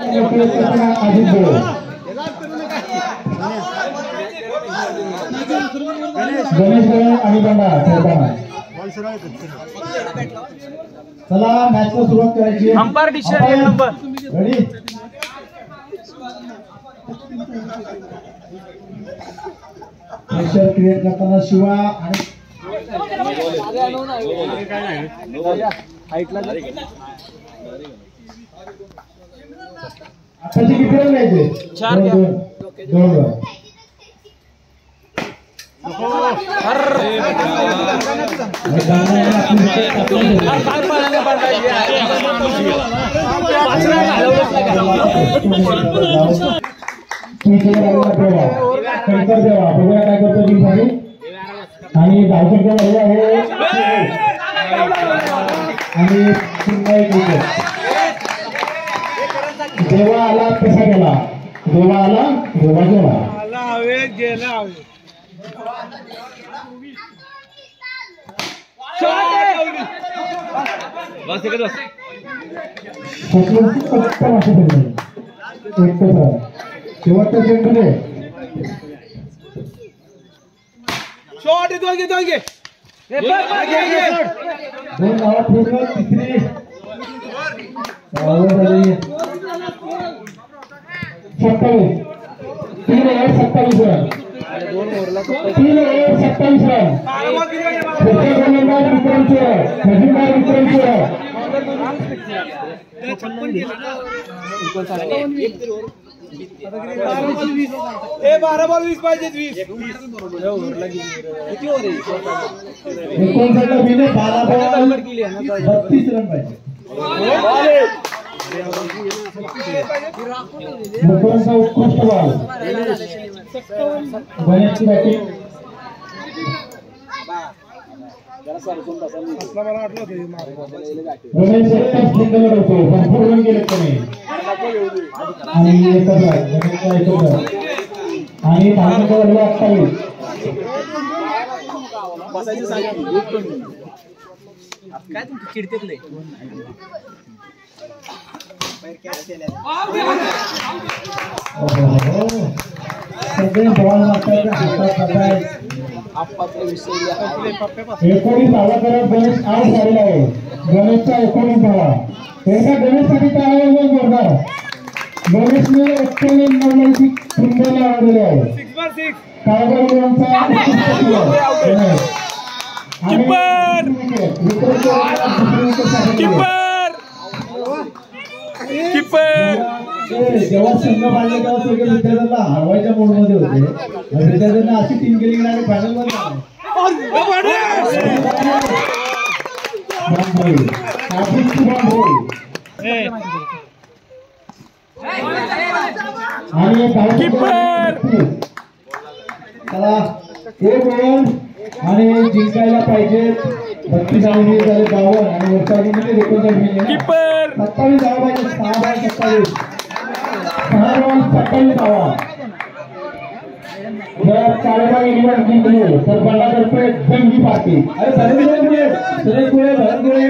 आणि चला मॅचला सुरुवात करायची. Umpire decision number ready. Pressure create करताना शिवा आणि आताची किती रन घ्यायचे? 4 2 आणि देवा आला कसा गेला, देवा आला देवा गेला. शेवटच्या सेंटरमध्ये शॉट दोन घे दोन धावा पूर्ण. तिसरी 27 3 ओव्हर 27 रन. 3 over 27 run. ए 12 बॉल 20 पाहिजे. 20 32 रन पाहिजे. मुकुंदचा उत्कृष्ट बॉल. गणेशची बॅटिंग. गणेश एकटाच सिंगलर होतो. भरपूर रन गेले त्याने आणि आणि भारताला 28. काय तुमची चिडतेच नाही. सगळे बॉल मारतात हातात आहे. 19 धावा करत गणेश आउट झालेला आहे. गणेशचा 19 धावा. एका गणेशसाठी काय जोरदार. गणेशने 91 कुंडला आवडलेले आहे. जेव्हा संघ बांधले तेव्हा सगळे विद्यार्थ्यांना हरवायच्या मोड मध्ये होते. विद्यार्थ्यांना अशी टीम गेली की आणि फायनल मध्ये चला एक ओव्हर आणि जिंकायला पाहिजे. 32 झाले 52 आणि वरच्या 29 27 धावा पाहिजे. 6 बॉल 27 धावा. जर 4 बॉल इनिंग जिंकले तर बंडातर्फे जंगी पार्टी. अरे सुरेश पुढे भरत पुढे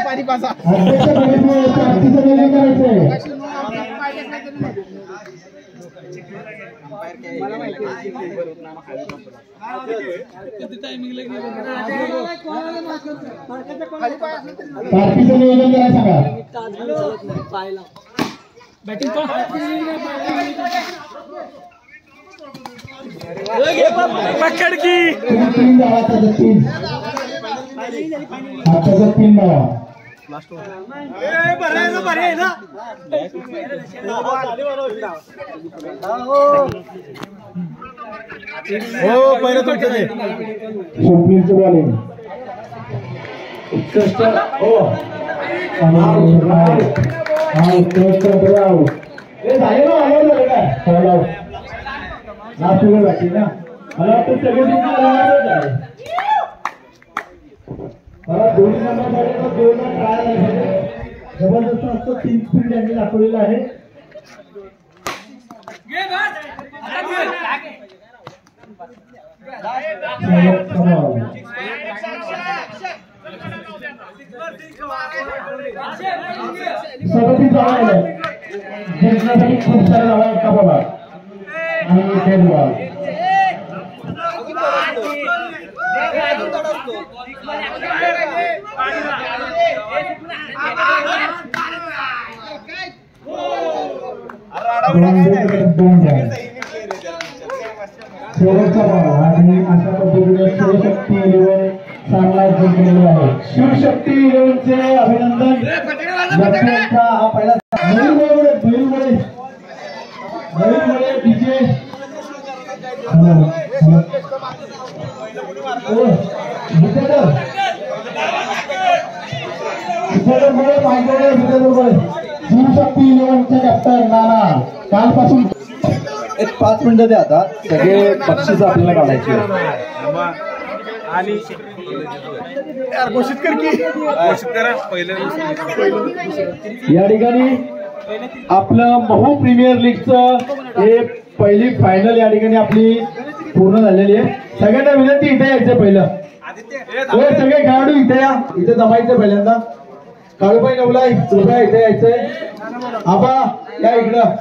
पाणी पासा. पार्टीचं नियोजन करा सांगा. बॅटिंग पकड़ की 3 धावा. 3 धावा. हो पहिलं तुमचं स्वप्नीलचं बॉलिंग उत्कृष्ट. हो उत्कृष्ट आउट. हे झाले ना आलो झाले काय लास्ट ओव्हर बाकी ना. मला वाटतं सगळे मला 2 नंबर ट्रायल जबरदस्त असतो. 3 स्पीड त्यांनी दाखवलेला आहे. जिंकण्यासाठी खूप सारे धावा आहेत का बाबा आणि डेड बॉल शेवटचा बॉल आणि अशा पद्धतीने शिवशक्ती 11 चांगला जिंकलेला आहे. शिवशक्ती 11चे अभिनंदन. हा पहिला नवीन डीजे शिवशक्ती 11चे कॅप्टन नाना कालपासून एक 5 मिनिटं द्या. आता सगळे बक्षीस आपल्याला काढायचे आणि घोषित कर की घोषित करा पहिलं. या ठिकाणी आपलं महू प्रीमियर लीगचं हे पहिली फायनल या ठिकाणी आपली पूर्ण झालेली आहे. सगळ्यांना विनंती इथे यायचं पहिलं. सगळे खेळाडू इथे या. इथे जमायचं पहिल्यांदा. काळूबाई नवला कृपया इथे यायचंय. आबा या इकडं.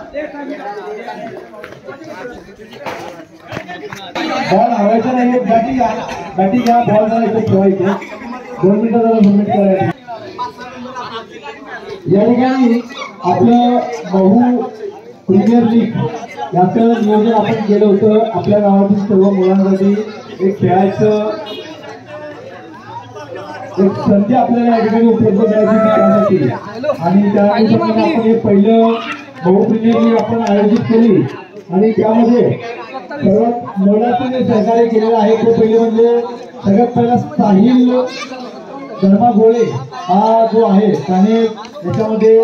बॉल हवायचा नाही. बॅटी घ्या. बॉल जरा इथे ठेवायचे. 2 मिनिटं जरा सबमिट करायचं. या ठिकाणी आपलं महू प्रीमियर लीग याचं नियोजन आपण केलं होतं. आपल्या गावातील सर्व मुलांसाठी एक खेळायचं एक संधी आपल्याला या ठिकाणी उपलब्ध करायची आणि त्यानुसार आपण हे पहिलं महू प्रीमियर लीग आपण आयोजित केली आणि त्यामध्ये सर्वात मोलाचं जे सहकार्य केलेलं आहे ते पहिले म्हणजे सगळ्यात पहिला साहिल धर्मा गोळे हा जो आहे त्याने याच्यामध्ये